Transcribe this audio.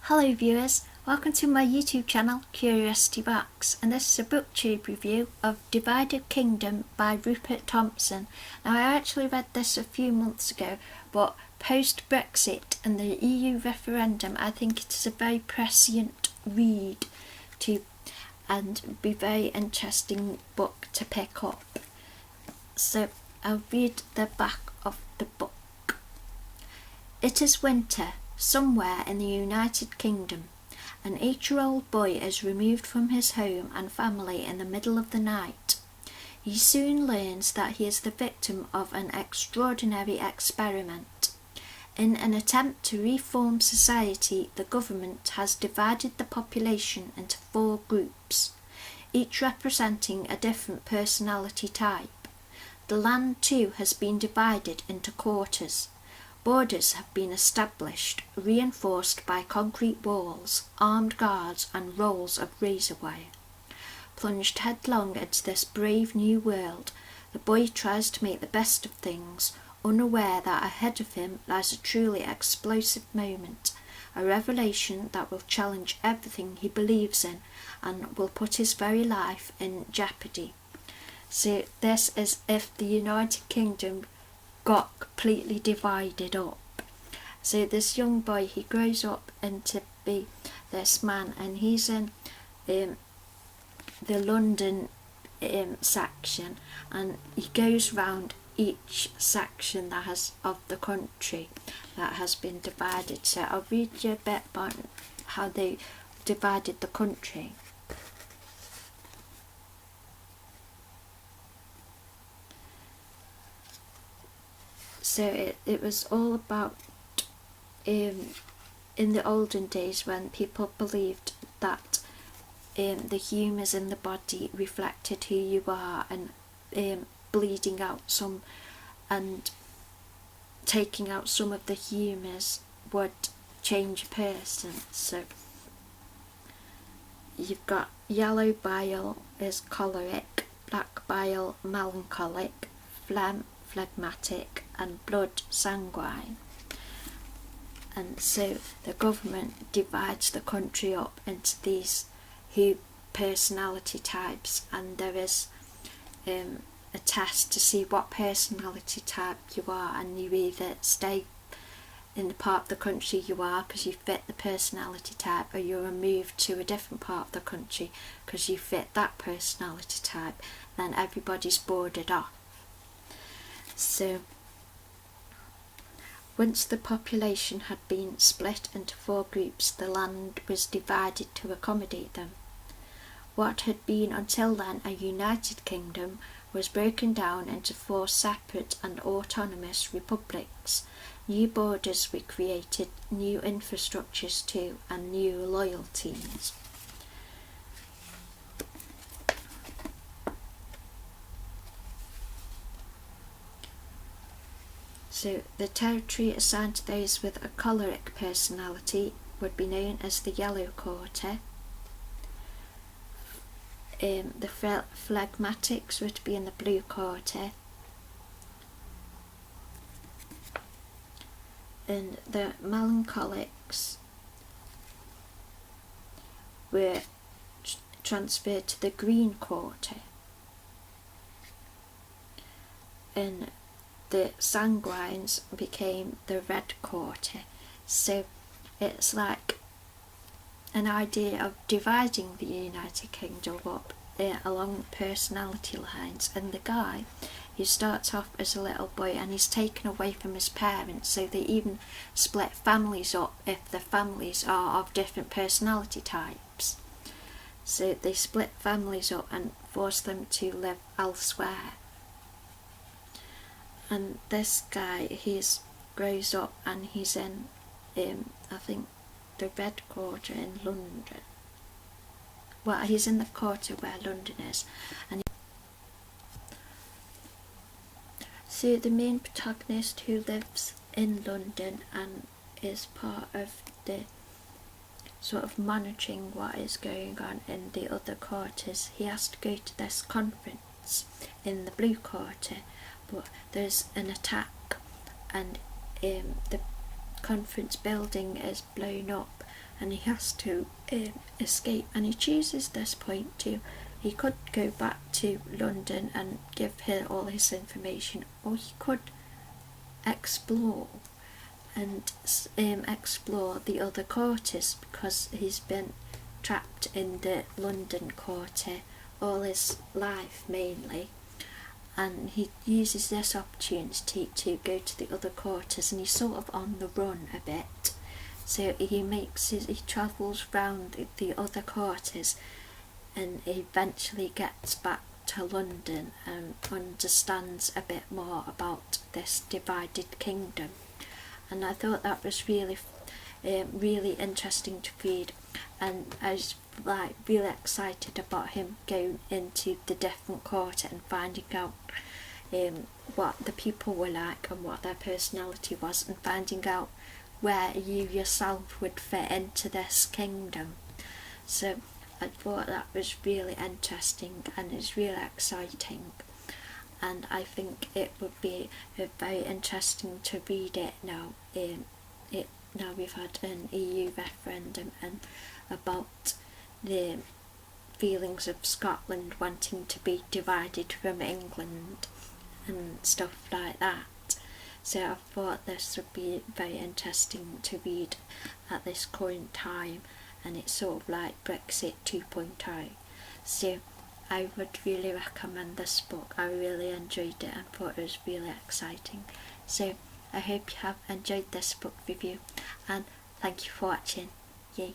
Hello viewers, welcome to my YouTube channel Curiosity Box, and this is a BookTube review of Divided Kingdom by Rupert Thomson. Now I actually read this a few months ago, but post Brexit and the EU referendum I think it is a very prescient read and be very interesting book to pick up. So I'll read the back of the book. It is winter somewhere in the United Kingdom. An 8-year-old boy is removed from his home and family in the middle of the night. He soon learns that he is the victim of an extraordinary experiment. In an attempt to reform society, the government has divided the population into 4 groups, each representing a different personality type. The land too has been divided into quarters. Borders have been established, reinforced by concrete walls, armed guards and rolls of razor wire. Plunged headlong into this brave new world, the boy tries to make the best of things, unaware that ahead of him lies a truly explosive moment, a revelation that will challenge everything he believes in and will put his very life in jeopardy. So this is if the United Kingdom got completely divided up. So this young boy, he grows up into be this man, and he's in the London section, and he goes round each section that has of the country that has been divided. So I'll read you a bit about how they divided the country. So it was all about in the olden days when people believed that the humours in the body reflected who you are, and bleeding out some and taking out some of the humours would change a person. So you've got yellow bile is choleric, black bile melancholic, phlegm phlegmatic, and blood sanguine. And so the government divides the country up into these personality types, and there is a test to see what personality type you are, and you either stay in the part of the country you are because you fit the personality type, or you're moved to a different part of the country because you fit that personality type. Then everybody's boarded off. So once the population had been split into 4 groups, the land was divided to accommodate them. What had been until then a united kingdom was broken down into 4 separate and autonomous republics. New borders were created, new infrastructures too, and new loyalties. So the territory assigned to those with a choleric personality would be known as the Yellow Quarter. The phlegmatics would be in the Blue Quarter, and the melancholics were transferred to the Green Quarter, and the sanguines became the Red Quarter. So it's like an idea of dividing the United Kingdom up along personality lines. And the guy, he starts off as a little boy and he's taken away from his parents, so they even split families up if the families are of different personality types. So they split families up and force them to live elsewhere. And this guy, he grows up and he's in I think the Red Quarter in London. Well, he's in the quarter where London is. And so the main protagonist, who lives in London and is part of the sort of monitoring what is going on in the other quarters, he has to go to this conference in the Blue Quarter, but there's an attack and the conference building is blown up and he has to escape, and he chooses this point too. He could go back to London and give her all his information, or he could explore and explore the other quarters, because he's been trapped in the London quarter all his life mainly, and he uses this opportunity to go to the other quarters, and he's sort of on the run a bit. So he travels round the other quarters and eventually gets back to London and understands a bit more about this divided kingdom. And I thought that was really interesting to read, and I was really excited about him going into the different quarter and finding out what the people were like and what their personality was, and finding out where you yourself would fit into this kingdom. So I thought that was really interesting, and it's really exciting, and I think it would be very interesting to read it now. Now we've had an EU referendum and about the feelings of Scotland wanting to be divided from England and stuff like that. So I thought this would be very interesting to read at this current time, and it's sort of like Brexit 2.0. So I would really recommend this book. I really enjoyed it and thought it was really exciting. So I hope you have enjoyed this book review, and thank you for watching. Yay!